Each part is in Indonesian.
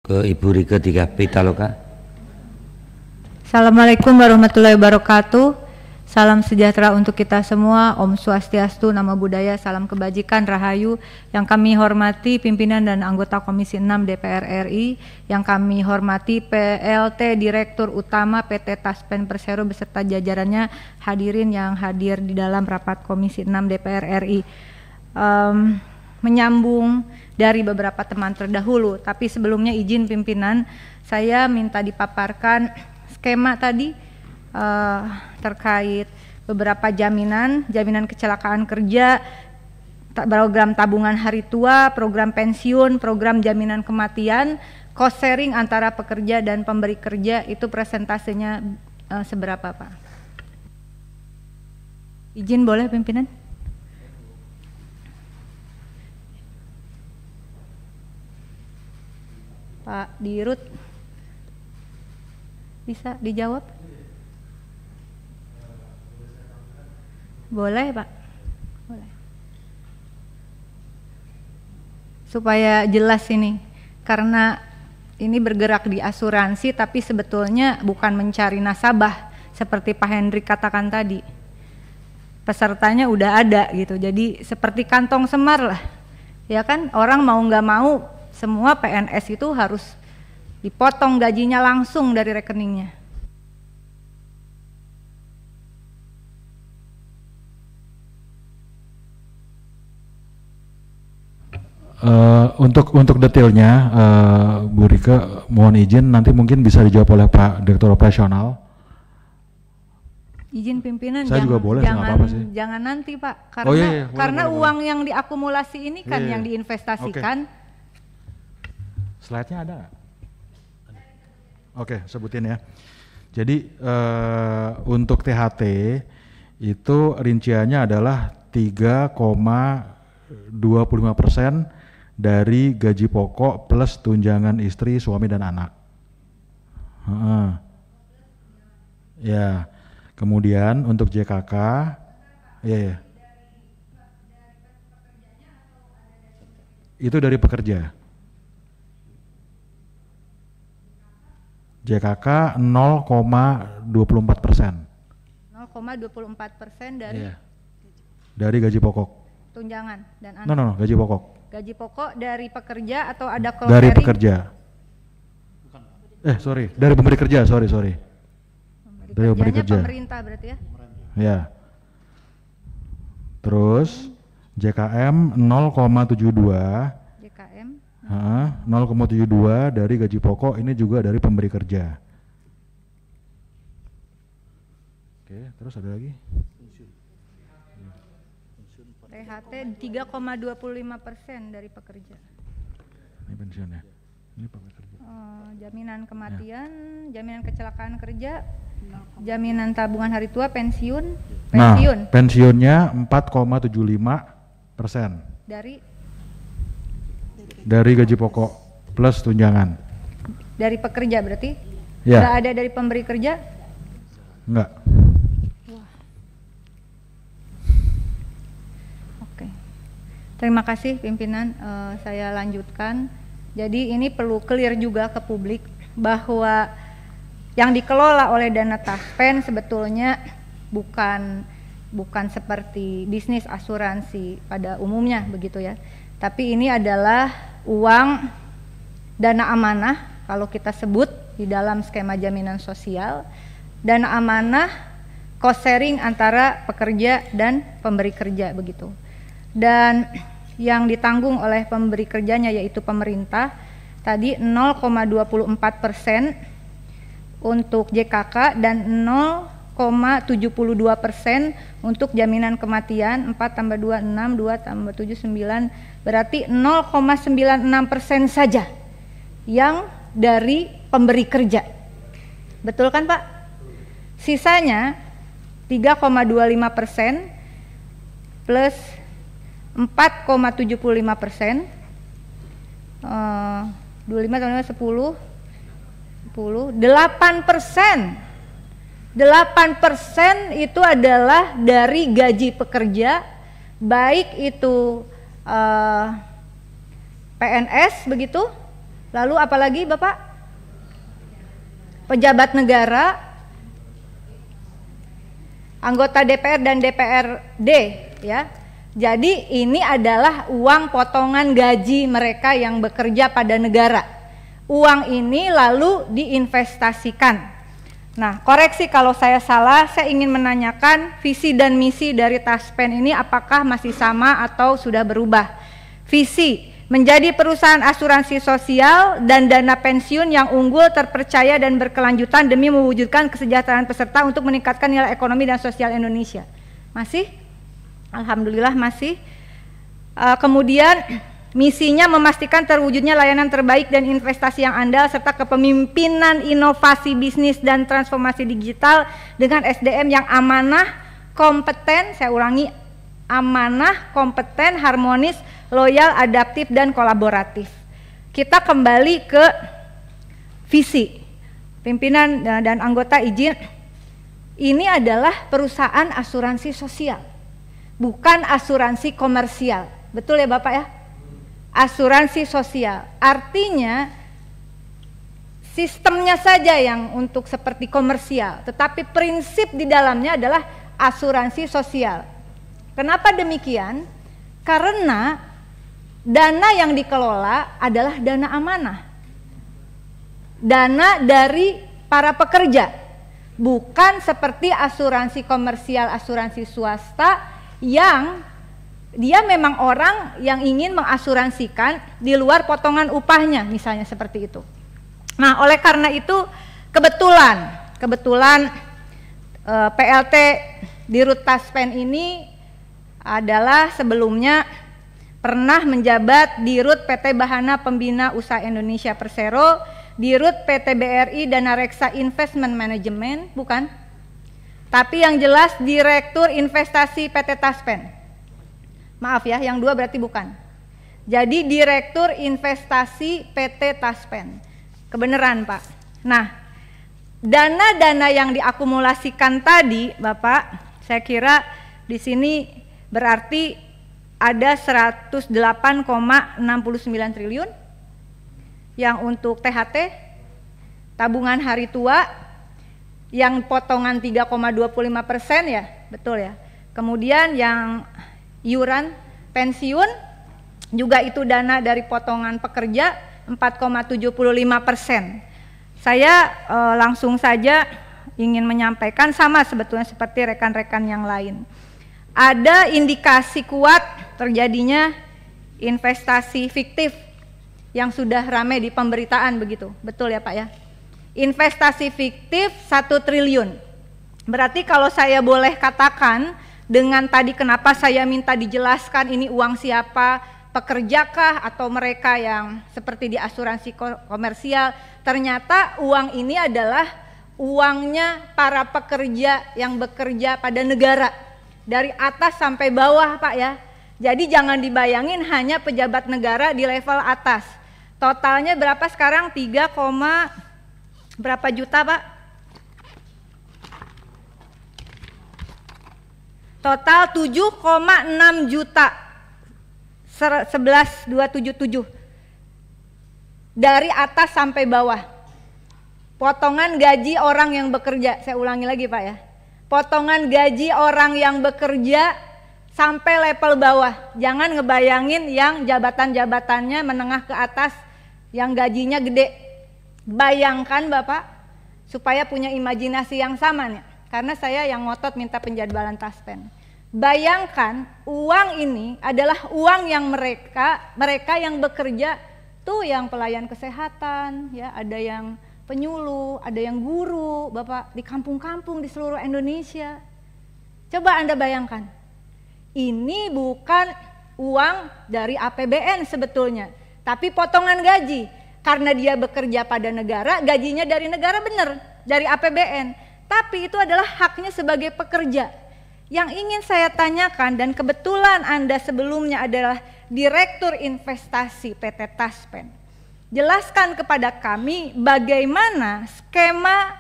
ke Ibu Rike 3 Pitaloka. Assalamualaikum warahmatullahi wabarakatuh. Salam sejahtera untuk kita semua. Om Swastiastu, Namo Buddhaya, salam kebajikan, rahayu. Yang kami hormati pimpinan dan anggota Komisi 6 DPR RI, yang kami hormati PLT Direktur Utama PT Taspen Persero beserta jajarannya, hadirin yang hadir di dalam rapat Komisi 6 DPR RI. Menyambung dari beberapa teman terdahulu, tapi sebelumnya izin pimpinan, saya minta dipaparkan skema tadi terkait beberapa jaminan kecelakaan kerja, program tabungan hari tua, program pensiun, program jaminan kematian, cost sharing antara pekerja dan pemberi kerja, itu presentasenya seberapa Pak? Izin boleh pimpinan? Pak Dirut, bisa dijawab? Boleh Pak? Boleh. Supaya jelas ini, karena ini bergerak di asuransi tapi sebetulnya bukan mencari nasabah seperti Pak Hendrik katakan tadi. Pesertanya udah ada gitu, jadi seperti kantong semar lah. Ya kan, orang mau nggak mau semua PNS itu harus dipotong gajinya langsung dari rekeningnya. Untuk detailnya, Bu Rike, mohon izin nanti mungkin bisa dijawab oleh Pak Direktur Operasional. Izin pimpinan, saya juga boleh, apa-apa sih. Jangan nanti Pak, karena, boleh, karena boleh. uang yang diakumulasi ini kan yang diinvestasikan. Okay. Slide-nya ada nggak? Oke, sebutin ya. Jadi untuk THT itu rinciannya adalah 3,25% dari gaji pokok plus tunjangan istri, suami dan anak. Ya, kemudian untuk JKK, ya. Itu dari pekerja. JKK 0,24%. 0,24% dari dari gaji pokok. Tunjangan dan anak. No, gaji pokok. Gaji pokok dari pekerja atau ada cost dari sharing? Pekerja. Dari pemberi kerja, sorry. Dari pemberi kerja. Pemerintah berarti ya? Ya. Terus JKM 0,72. JKM 0,72 dari gaji pokok, ini juga dari pemberi kerja. Oke, terus ada lagi? THT 3,25% dari pekerja. Ini pensiun ya? Ini pemberi kerja. Jaminan kematian, jaminan kecelakaan kerja, jaminan tabungan hari tua, pensiun. Nah, pensiunnya 4,75% dari gaji pokok plus tunjangan. Dari pekerja berarti? Ya. Nggak ada dari pemberi kerja? Enggak. Oke. Terima kasih pimpinan, saya lanjutkan. Jadi ini perlu clear juga ke publik bahwa yang dikelola oleh dana Taspen sebetulnya bukan seperti bisnis asuransi pada umumnya begitu ya. Tapi ini adalah uang dana amanah, kalau kita sebut di dalam skema jaminan sosial, dana amanah cost sharing antara pekerja dan pemberi kerja begitu. Dan yang ditanggung oleh pemberi kerjanya yaitu pemerintah tadi 0,24% untuk JKK dan 0,72% untuk jaminan kematian. 4 tambah 2 6, 2 tambah 7 9, berarti 0,96% saja yang dari pemberi kerja. Betul kan Pak? Sisanya 3,25% plus 4,75%, 25 tambah 10, 8%. 8% itu adalah dari gaji pekerja, baik itu PNS begitu, Lalu apalagi Bapak? Pejabat negara, anggota DPR dan DPRD ya. Jadi ini adalah uang potongan gaji mereka yang bekerja pada negara. Uang ini lalu diinvestasikan. Nah, koreksi kalau saya salah, saya ingin menanyakan visi dan misi dari Taspen ini apakah masih sama atau sudah berubah. Visi, menjadi perusahaan asuransi sosial dan dana pensiun yang unggul, terpercaya dan berkelanjutan demi mewujudkan kesejahteraan peserta untuk meningkatkan nilai ekonomi dan sosial Indonesia. Masih? Alhamdulillah masih. Kemudian misinya memastikan terwujudnya layanan terbaik dan investasi yang andal serta kepemimpinan inovasi bisnis dan transformasi digital dengan SDM yang amanah, kompeten, saya ulangi, amanah, kompeten, harmonis, loyal, adaptif dan kolaboratif. Kita kembali ke visi. Pimpinan dan anggota izin, ini adalah perusahaan asuransi sosial, bukan asuransi komersial. Betul ya Bapak ya? Asuransi sosial, artinya sistemnya saja yang untuk seperti komersial, tetapi prinsip di dalamnya adalah asuransi sosial. Kenapa demikian? Karena dana yang dikelola adalah dana amanah, dana dari para pekerja, bukan seperti asuransi komersial, asuransi swasta yang dia memang orang yang ingin mengasuransikan di luar potongan upahnya, misalnya seperti itu. Nah, oleh karena itu kebetulan PLT Dirut Taspen ini adalah sebelumnya pernah menjabat Dirut PT Bahana Pembina Usaha Indonesia Persero, Dirut PT BRI Dana Reksa Investment Management, bukan? Tapi yang jelas Direktur Investasi PT Taspen. Maaf ya, yang dua berarti bukan. Jadi Direktur Investasi PT Taspen. Kebenaran Pak. Nah, dana-dana yang diakumulasikan tadi Bapak, saya kira di sini berarti ada 108,69 triliun yang untuk THT, tabungan hari tua, yang potongan 3,25% ya, betul ya. Kemudian yang iuran pensiun juga itu dana dari potongan pekerja 4,75%. Saya langsung saja ingin menyampaikan sama sebetulnya seperti rekan-rekan yang lain. Ada indikasi kuat terjadinya investasi fiktif yang sudah ramai di pemberitaan begitu. Betul ya Pak ya? Investasi fiktif 1 triliun. Berarti kalau saya boleh katakan dengan tadi kenapa saya minta dijelaskan ini uang siapa, pekerjakah atau mereka yang seperti di asuransi komersial, ternyata uang ini adalah uangnya para pekerja yang bekerja pada negara dari atas sampai bawah Pak ya. Jadi jangan dibayangin hanya pejabat negara di level atas. Totalnya berapa sekarang? 3, berapa juta Pak? Total 7,6 juta 11.277 dari atas sampai bawah. Potongan gaji orang yang bekerja, saya ulangi lagi Pak ya. Potongan gaji orang yang bekerja sampai level bawah. Jangan ngebayangin yang jabatan-jabatannya menengah ke atas yang gajinya gede. Bayangkan Bapak supaya punya imajinasi yang sama nih. Karena saya yang ngotot minta penjadwalan Taspen. Bayangkan uang ini adalah uang yang mereka yang bekerja tuh, yang pelayan kesehatan, ya, ada yang penyuluh, ada yang guru, Bapak, di kampung-kampung di seluruh Indonesia. Coba Anda bayangkan. Ini bukan uang dari APBN sebetulnya, tapi potongan gaji. Karena dia bekerja pada negara, gajinya dari negara benar, dari APBN. Tapi itu adalah haknya sebagai pekerja. Yang ingin saya tanyakan, dan kebetulan Anda sebelumnya adalah Direktur Investasi PT Taspen. Jelaskan kepada kami bagaimana skema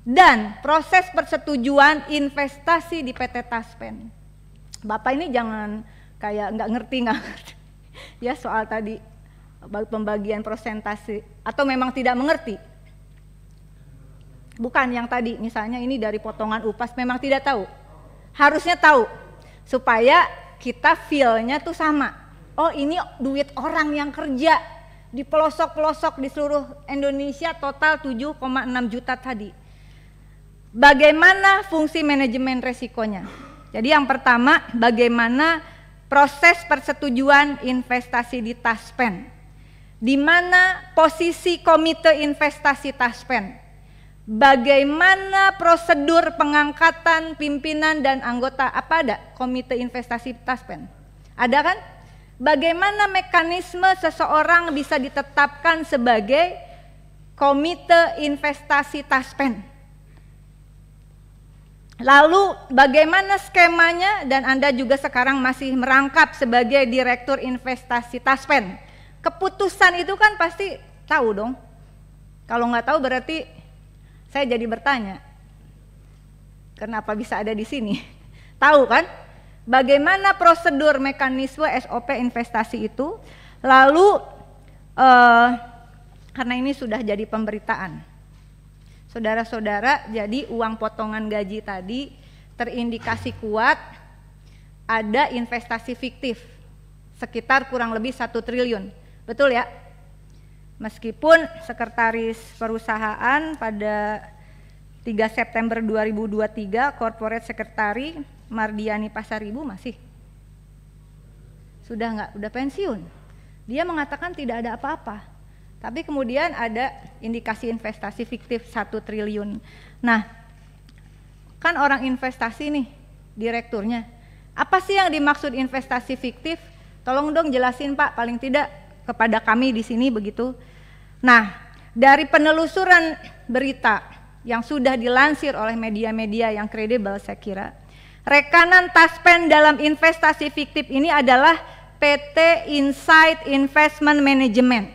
dan proses persetujuan investasi di PT Taspen. Bapak ini jangan kayak nggak ngerti ya soal tadi pembagian persentase atau memang tidak mengerti? Bukan yang tadi, misalnya ini dari potongan upah, memang tidak tahu. Harusnya tahu, supaya kita feel-nya tuh sama. Oh ini duit orang yang kerja di pelosok-pelosok di seluruh Indonesia total 7,6 juta tadi. Bagaimana fungsi manajemen resikonya? Jadi yang pertama, bagaimana proses persetujuan investasi di Taspen? Di mana posisi komite investasi Taspen? Bagaimana prosedur pengangkatan pimpinan dan anggota? Apa ada komite investasi Taspen? Ada kan? Bagaimana mekanisme seseorang bisa ditetapkan sebagai komite investasi Taspen? Lalu bagaimana skemanya, dan Anda juga sekarang masih merangkap sebagai direktur investasi Taspen. Keputusan itu kan pasti tahu dong. Kalau nggak tahu berarti saya jadi bertanya, kenapa bisa ada di sini? Tahu kan? Bagaimana prosedur mekanisme SOP investasi itu? Lalu karena ini sudah jadi pemberitaan, saudara-saudara, jadi uang potongan gaji tadi terindikasi kuat ada investasi fiktif sekitar kurang lebih 1 triliun, betul ya? Meskipun sekretaris perusahaan pada 3 September 2023 corporate secretary Mardiani Pasaribu masih sudah enggak, udah pensiun. Dia mengatakan tidak ada apa-apa. Tapi kemudian ada indikasi investasi fiktif 1 triliun. Nah, kan orang investasi nih direkturnya. Apa sih yang dimaksud investasi fiktif? Tolong dong jelasin Pak, paling tidak kepada kami di sini begitu. Nah, dari penelusuran berita yang sudah dilansir oleh media-media yang kredibel, saya kira rekanan Taspen dalam investasi fiktif ini adalah PT Insight Investment Management.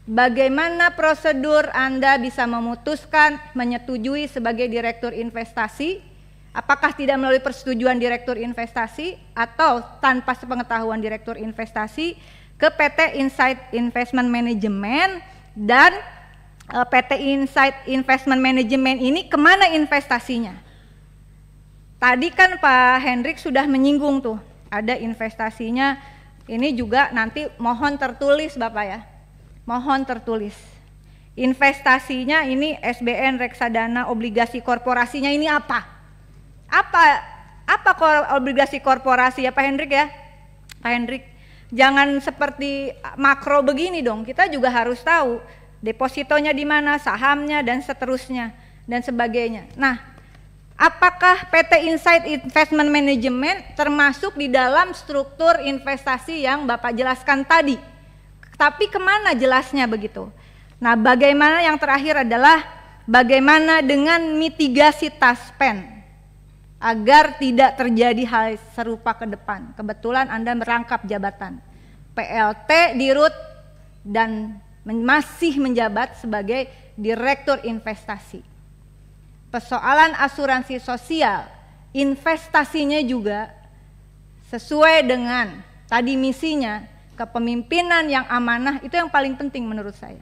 Bagaimana prosedur Anda bisa memutuskan menyetujui sebagai direktur investasi? Apakah tidak melalui persetujuan direktur investasi atau tanpa sepengetahuan direktur investasi ke PT Insight Investment Management, dan PT Insight Investment Management ini kemana investasinya? Tadi kan Pak Hendrik sudah menyinggung tuh, ada investasinya, ini juga nanti mohon tertulis Bapak ya, mohon tertulis. Investasinya ini SBN, reksadana, obligasi korporasinya ini apa? Apa obligasi korporasi ya Pak Hendrik ya? Pak Hendrik, jangan seperti makro begini dong, kita juga harus tahu depositonya di mana, sahamnya dan seterusnya dan sebagainya. Nah, apakah PT Insight Investment Management termasuk di dalam struktur investasi yang Bapak jelaskan tadi? Tapi kemana jelasnya begitu? Nah, bagaimana yang terakhir adalah bagaimana dengan mitigasi Taspen agar tidak terjadi hal serupa ke depan. Kebetulan Anda merangkap jabatan PLT Dirut dan masih menjabat sebagai direktur investasi. Persoalan asuransi sosial, investasinya juga sesuai dengan tadi misinya, kepemimpinan yang amanah, itu yang paling penting menurut saya.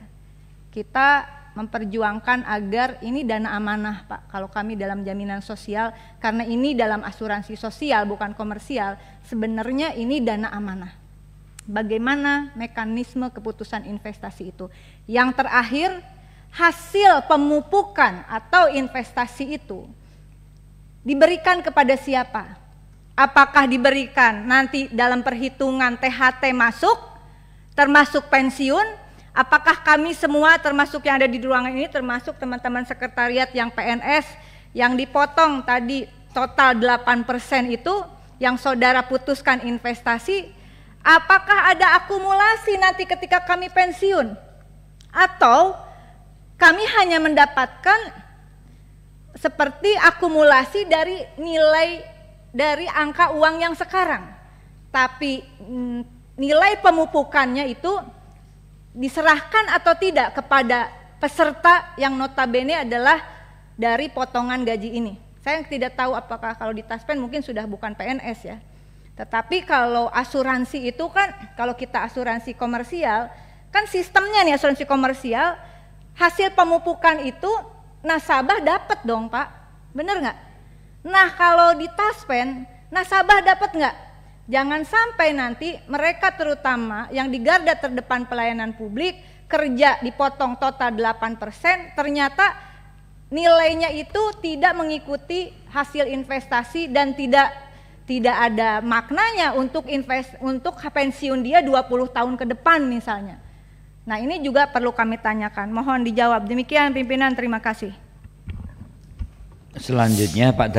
Kita memperjuangkan agar ini dana amanah Pak, kalau kami dalam jaminan sosial, karena ini dalam asuransi sosial bukan komersial, sebenarnya ini dana amanah. Bagaimana mekanisme keputusan investasi itu? Yang terakhir, hasil pemupukan atau investasi itu diberikan kepada siapa? Apakah diberikan nanti dalam perhitungan THT masuk, termasuk pensiun? Apakah kami semua termasuk yang ada di ruangan ini, termasuk teman-teman sekretariat yang PNS yang dipotong tadi total 8% itu yang saudara putuskan investasi, apakah ada akumulasi nanti ketika kami pensiun? Atau kami hanya mendapatkan seperti akumulasi dari nilai dari angka uang yang sekarang, tapi nilai pemupukannya itu diserahkan atau tidak kepada peserta yang notabene adalah dari potongan gaji ini. Saya tidak tahu apakah kalau di Taspen mungkin sudah bukan PNS ya. Tetapi kalau asuransi itu kan, kalau kita asuransi komersial, kan sistemnya nih asuransi komersial, hasil pemupukan itu nasabah dapat dong Pak, bener nggak? Nah kalau di Taspen, nasabah dapat nggak? Jangan sampai nanti mereka terutama yang di garda terdepan pelayanan publik, kerja dipotong total 8%, ternyata nilainya itu tidak mengikuti hasil investasi dan tidak ada maknanya untuk pensiun dia 20 tahun ke depan misalnya. Nah ini juga perlu kami tanyakan, mohon dijawab. Demikian pimpinan, terima kasih. Selanjutnya Pak